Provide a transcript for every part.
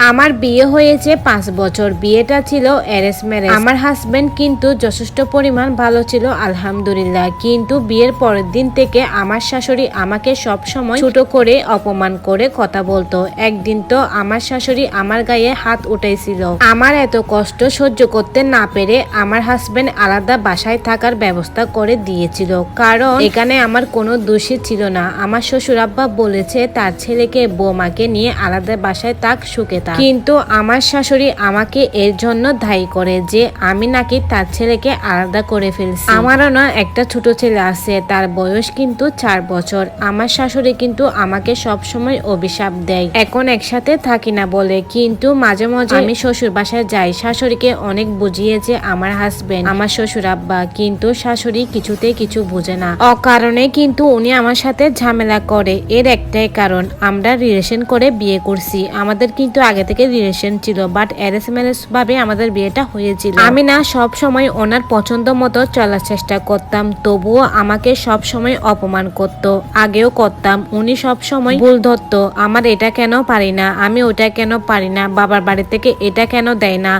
আমার বিয়ে হয়েছে 5 বছর। বিয়েটা ছিল অ্যারেঞ্জ ম্যারেজ। আমার হাজবেন্ড কিন্তু যথেষ্ট পরিমাণ ভালো ছিল আলহামদুলিল্লাহ। কিন্তু বিয়ের পরের দিন থেকে আমার শাশুড়ি আমাকে সব সময় ছোট করে অপমান করে কথা বলতো। একদিন তো আমার শাশুড়ি আমার গায়ে হাত উঠাইছিল। আমার এত কষ্ট সহ্য করতে না পেরে আমার হাজবেন্ড আলাদা বাসায় থাকার ব্যবস্থা করে দিয়েছিল, কারণ এখানে আমার কোনো দোষী ছিল না। আমার শ্বশুর আব্বা বলেছে তার ছেলেকে বৌমাকে নিয়ে আলাদা বাসায় থাক, সুখে থাক। কিন্তু আমার শাশুড়ি আমাকে এর জন্য দায়ী করে যে আমি নাকি তার ছেলেকে আলাদা করে ফেলছি। আমারও না একটা ছোট ছেলে আছে, তার বয়স কিন্তু 4 বছর। আমার শাশুড়ি কিন্তু আমাকে সব সময় অভিশাপ দেয় এখন একসাথে থাকি না বলে। কিন্তু মাঝে মাঝে আমি শ্বশুর বাসায় যাই, শাশুড়িকে অনেক বুঝিয়েছে আমার হাজবেন্ড, আমার শ্বশুর আব্বা, কিন্তু শাশুড়ি কিছুতেই কিছু বুঝে না। অকারণে কিন্তু উনি আমার সাথে ঝামেলা করে। এর একটাই কারণ, আমরা রিলেশন করে বিয়ে করছি। আমাদের কিন্তু আগে থেকে রিলেশন ছিল, বাট অ্যারেঞ্জ ম্যারেজ ভাবে আমাদের বিয়েটা হয়েছিল। আমি না সব সময় ওনার পছন্দ মতো চলার চেষ্টা করতাম, তবুও আমাকে সব সময় অপমান করতো। আগেও করতাম, উনি সব সময় ভুল ধরতো। আমার এটা কেন পারি না, আমি ওটা কেন পারি না, বাবার বাড়ি থেকে এটা কেন দেয় না,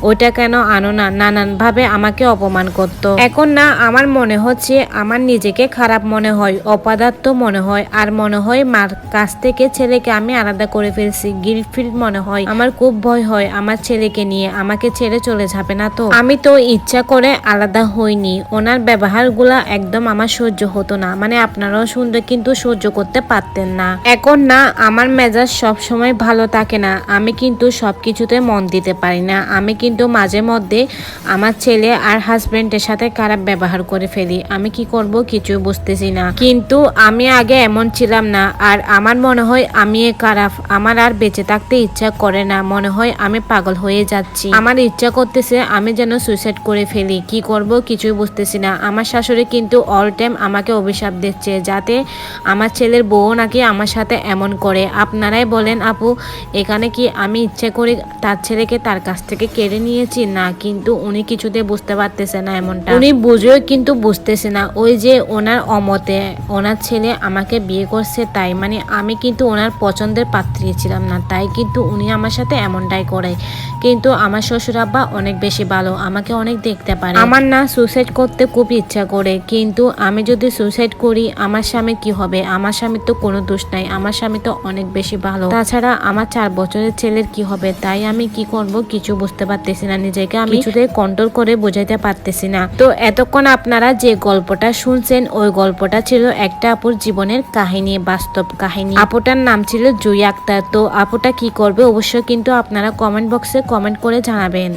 ওটা কেন আনো না, নানান ভাবে আমাকে অপমান করতো। এখন না আমার মনে হচ্ছে, আমার নিজেকে খারাপ মনে হয়, অপদার্থ মনে হয়, আর মনে হয় মার কাছ থেকে ছেলেকে আমি আলাদা করে ফেলছি। গিল্ট ফিল মনে হয়। আমার খুব ভয় হয় আমার ছেলেকে নিয়ে, আমাকে ছেড়ে চলে যাবে না তো। আমি তো ইচ্ছা করে আলাদা হইনি। ওনার ব্যবহার গুলা একদম আমার সহ্য হতো না, মানে আপনারাও শুনলে কিন্তু সহ্য করতে পারতেন না। এখন না আমার মেজাজ সব সময় ভালো থাকে না, আমি কিন্তু সবকিছুতে মন দিতে পারি না। আমি কিন্তু মাঝে মধ্যে আমার ছেলে আর হাজবেন্ডের সাথে খারাপ ব্যবহার করে ফেলি। আমি কি করব কিছু বুঝতেছি না। কিন্তু আমি আগে এমন ছিলাম না, আর আমার মনে হয় আমি খারাপ। আমার আর বেঁচে থাকতে ইচ্ছা করে না, মনে হয় আমি পাগল হয়ে যাচ্ছি। আমার ইচ্ছা করতেছে আমি যেন সুইসাইড করে ফেলি। কি করব কিছুই বুঝতেছি না। আমার শাশুড়ি কিন্তু অল টাইম আমাকে অভিশাপ দিচ্ছে, যাতে আমার ছেলের বউ নাকি আমার সাথে এমন করে। আপনারাই বলেন আপু, এখানে কি আমি ইচ্ছে করে তার ছেলেকে তার কাছ থেকে কেড়ে নিয়েছি? না, কিন্তু উনি কিছুতে বুঝতে পারতেছে না এমনটা। উনি বুঝেও কিন্তু বুঝতেছে না। ওই যে ওনার অমতে ওনার ছেলে আমাকে বিয়ে করছে, তাই মানে আমি কিন্তু ওনার পছন্দের পাত্রী ছিলাম না, তাই কিন্তু উনি আমার সাথে এমনটাই করে। কিন্তু আমার শ্বশুর আব্বা অনেক বেশি ভালো, আমাকে অনেক দেখতে পারে। আমার না সুইসাইড করতে খুব ইচ্ছা করে, কিন্তু আমি যদি সুইসাইড করি আমার স্বামী কি হবে? আমার স্বামীর তো কোনো দোষ নাই, আমার স্বামী তো অনেক বেশি ভালো। তাছাড়া আমার 4 বছরের ছেলের কি হবে? তাই আমি কি করব কিছু বুঝতে পারতেছি না, নিজেকে আমি কিছুতে কন্ট্রোল করে বোঝাইতে পারতেছি না। তো এতক্ষণ আপনারা যে গল্পটা শুনছেন, ওই গল্পটা ছিল একটা আপুর জীবনের কাহিনী, বাস্তব কাহিনী। আপুটার নাম ছিল জুই আক্তার। তো আপুটা কি করবে অবশ্যই কিন্তু আপনারা কমেন্ট বক্সে কমেন্ট করে জানাবেন।